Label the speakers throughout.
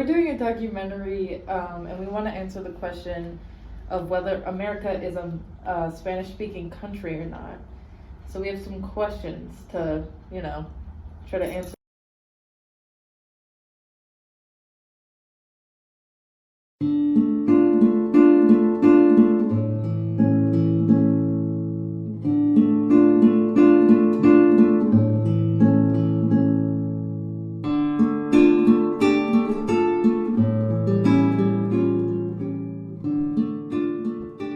Speaker 1: we're doing a documentary, and we want to answer the question of whether America is a Spanish-speaking country or not. So we have some questions to, try to answer.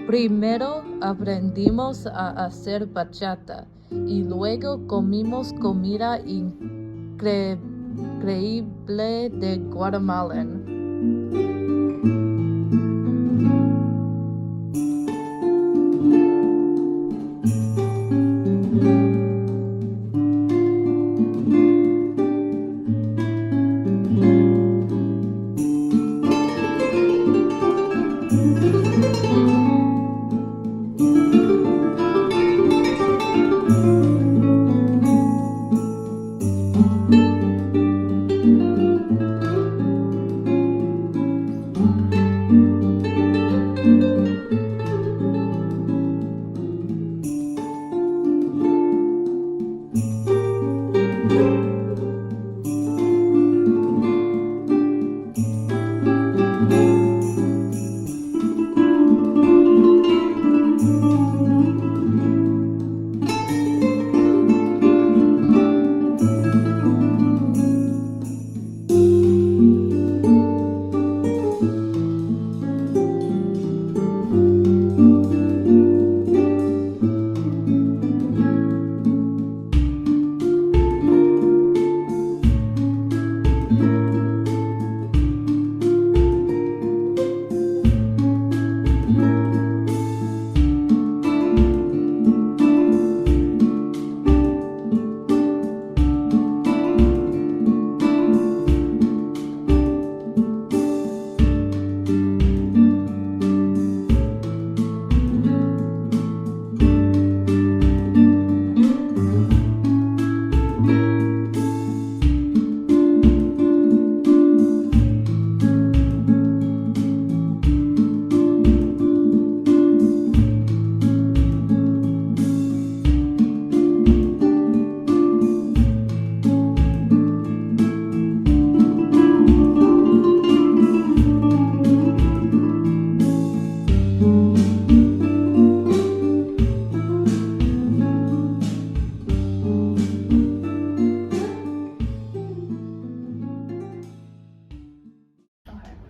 Speaker 2: Primero aprendimos a hacer bachata y luego comimos comida increíble de guatemalan.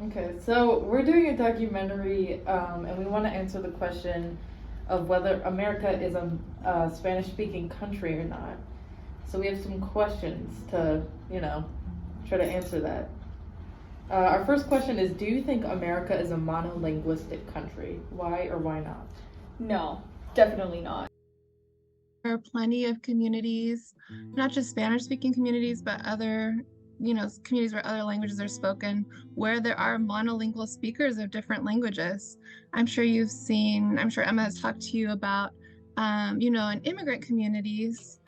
Speaker 1: Okay, so we're doing a documentary, and we want to answer the question of whether America is a Spanish-speaking country or not. So we have some questions to, try to answer that. Our first question is, do you think America is a monolinguistic country? Why or why not?
Speaker 3: No, definitely not.
Speaker 4: There are plenty of communities, not just Spanish-speaking communities, but other, communities where other languages are spoken, where there are monolingual speakers of different languages. I'm sure Emma has talked to you about, in immigrant communities,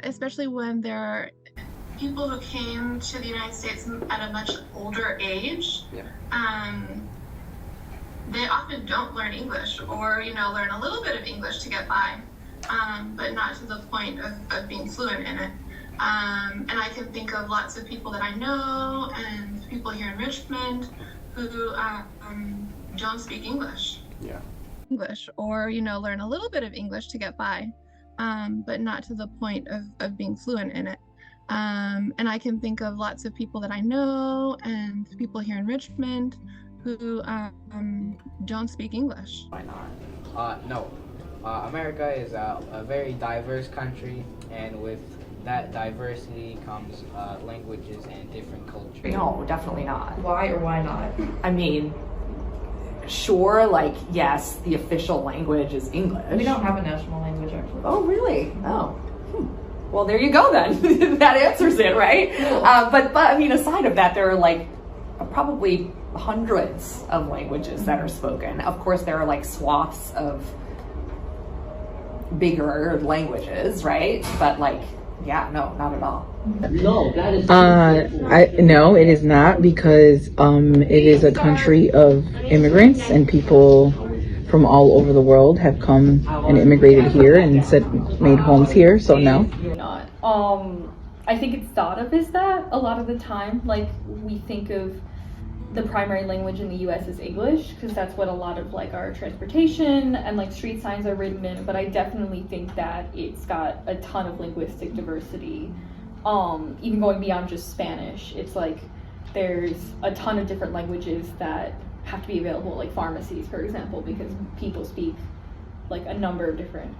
Speaker 4: especially when there are people who came to the United States at a much older age. They often don't learn English, or learn a little bit of English to get by, but not to the point of being fluent in it. And I can think of lots of people that I know and people here in Richmond who don't speak English. English, or learn a little bit of English to get by, but not to the point of being fluent in it. And I can think of lots of people that I know and people here in Richmond who don't speak English.
Speaker 5: Why not? No. America is a very diverse country, and with that diversity comes languages and different cultures.
Speaker 6: No, definitely not.
Speaker 1: Why or why not?
Speaker 6: I mean, sure, yes, the official language is English.
Speaker 1: We don't have a national language, actually.
Speaker 6: Oh, really? Oh. Well, there you go then. That answers it, right? But I mean, aside of that, there are probably hundreds of languages that are spoken. Of course, there are swaths of bigger languages, right? But yeah, no, not at all.
Speaker 7: No, it is not, because it is a country of immigrants, and people from all over the world have come and immigrated here and made homes here. So no.
Speaker 3: Not. I think it's thought of as that a lot of the time. Like, we think of the primary language in the US is English, because that's what a lot of like our transportation and like street signs are written in, but I definitely think that it's got a ton of linguistic diversity. Even going beyond just Spanish, it's like there's a ton of different languages that have to be available, like pharmacies, for example, because people speak like a number of different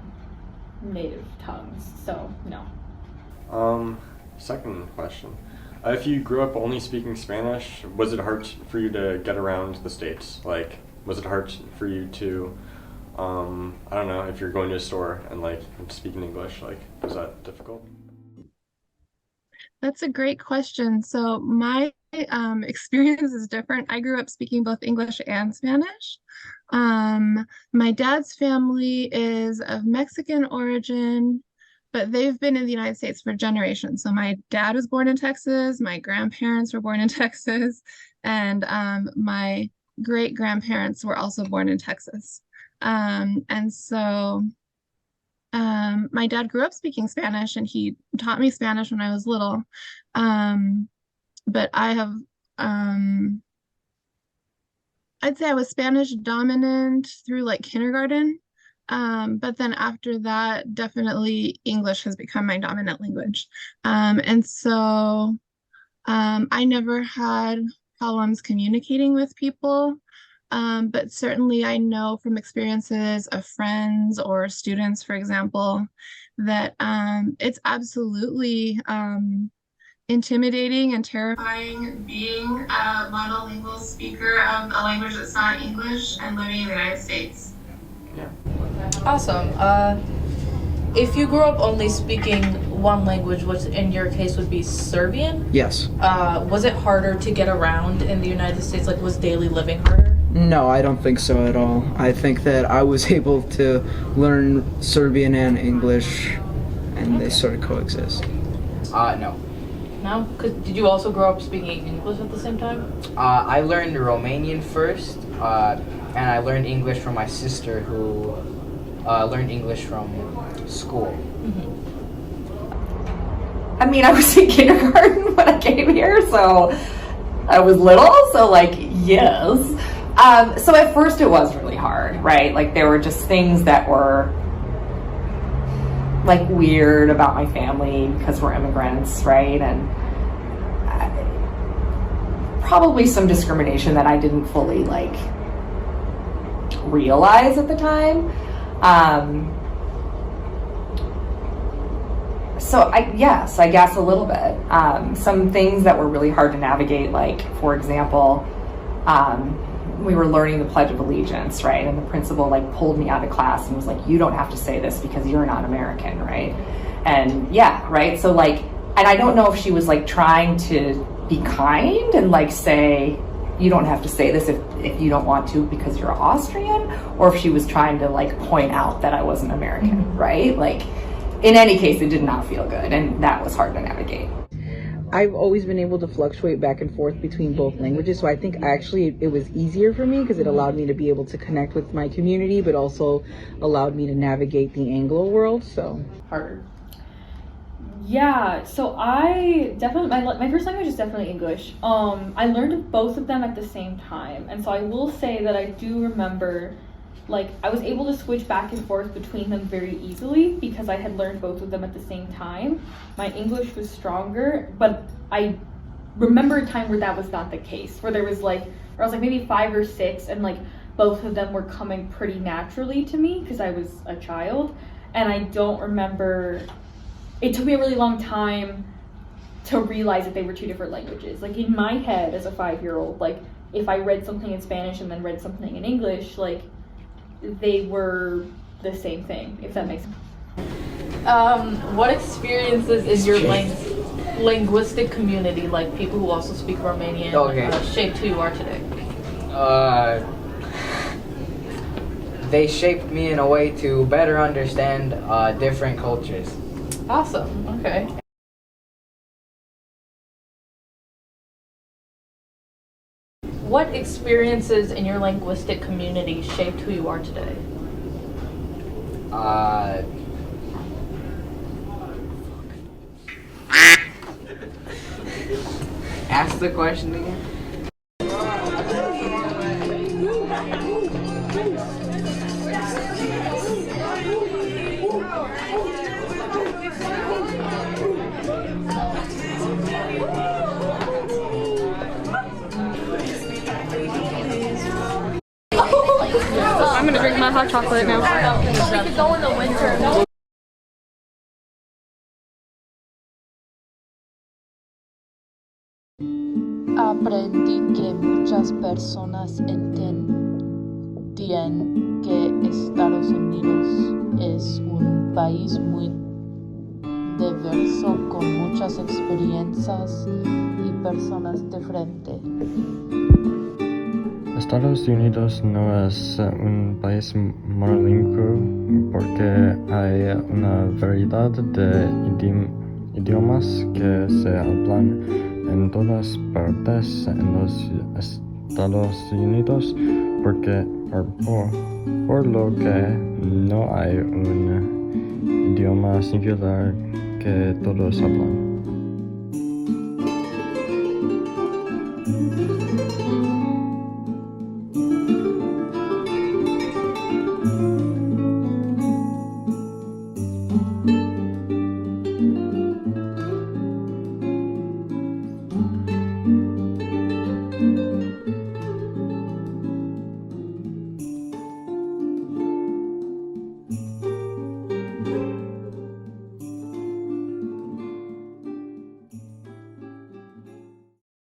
Speaker 3: native tongues. So no.
Speaker 8: Second question. If you grew up only speaking Spanish, was it hard for you to get around the States? Like, was it hard for you to, I don't know, if you're going to a store and like speaking English, like, was that difficult?
Speaker 4: That's a great question. So my experience is different. I grew up speaking both English and Spanish. My dad's family is of Mexican origin, but they've been in the United States for generations. So my dad was born in Texas, my grandparents were born in Texas, and my great-grandparents were also born in Texas. And so my dad grew up speaking Spanish, and he taught me Spanish when I was little. But I have, I'd say I was Spanish dominant through like kindergarten. But then after that, definitely English has become my dominant language. And so I never had problems communicating with people. But certainly I know from experiences of friends or students, for example, that it's absolutely intimidating and terrifying Being a monolingual speaker of a language that's not English and living in the United States.
Speaker 2: Awesome. If you grew up only speaking one language, which in your case would be Serbian,
Speaker 7: Yes.
Speaker 2: Was it harder to get around in the United States? Like, was daily living harder?
Speaker 7: No, I don't think so at all. I think that I was able to learn Serbian and English, and they sort of coexist.
Speaker 5: No.
Speaker 2: No? Did you also grow up speaking English at the same time?
Speaker 5: I learned Romanian first, and I learned English from my sister, who learned English from school.
Speaker 6: I mean, I was in kindergarten when I came here, so I was little, so like, yes. So at first it was really hard, right? Like, there were just things that were like weird about my family because we're immigrants, right? And probably some discrimination that I didn't fully like realize at the time. So I guess a little bit. Some things that were really hard to navigate, like, for example, we were learning the Pledge of Allegiance, right? And the principal like pulled me out of class and was like, you don't have to say this because you're not American, right? And yeah, right? So like, and I don't know if she was like trying to be kind and like say, you don't have to say this if you don't want to because you're Austrian, or if she was trying to like point out that I wasn't American, right? Like, in any case, it did not feel good, and that was hard to navigate.
Speaker 7: I've always been able to fluctuate back and forth between both languages, so I think actually it was easier for me because it allowed me to be able to connect with my community, but also allowed me to navigate the Anglo world, so.
Speaker 3: Harder. Yeah, so I definitely, my first language is definitely English. I learned both of them at the same time, and so I will say that I do remember, like, I was able to switch back and forth between them very easily because I had learned both of them at the same time. My English was stronger, but I remember a time where that was not the case, where there was like, where I was like maybe 5 or 6, and like both of them were coming pretty naturally to me because I was a child, and I don't remember, it took me a really long time to realize that they were 2 different languages. Like, in my head as a 5-year-old, like, if I read something in Spanish and then read something in English, like, they ere the same thing, if that makes sense.
Speaker 2: What experiences is your linguistic community, like people who also speak Romanian, shaped who you are today?
Speaker 5: They shaped me in a way to better understand different cultures.
Speaker 2: Awesome. Okay. What experiences in your linguistic community shaped who you are today?
Speaker 5: Ask the question again.
Speaker 3: I'm gonna drink my hot chocolate now.
Speaker 2: So we could go in the winter. Aprendí que muchas personas entienden que Estados Unidos es un país muy diverso con muchas experiencias y personas diferentes.
Speaker 9: Estados Unidos no es un país monolingüe porque hay una variedad de idiomas que se hablan en todas partes en los Estados Unidos por lo que no hay un idioma singular que todos hablan.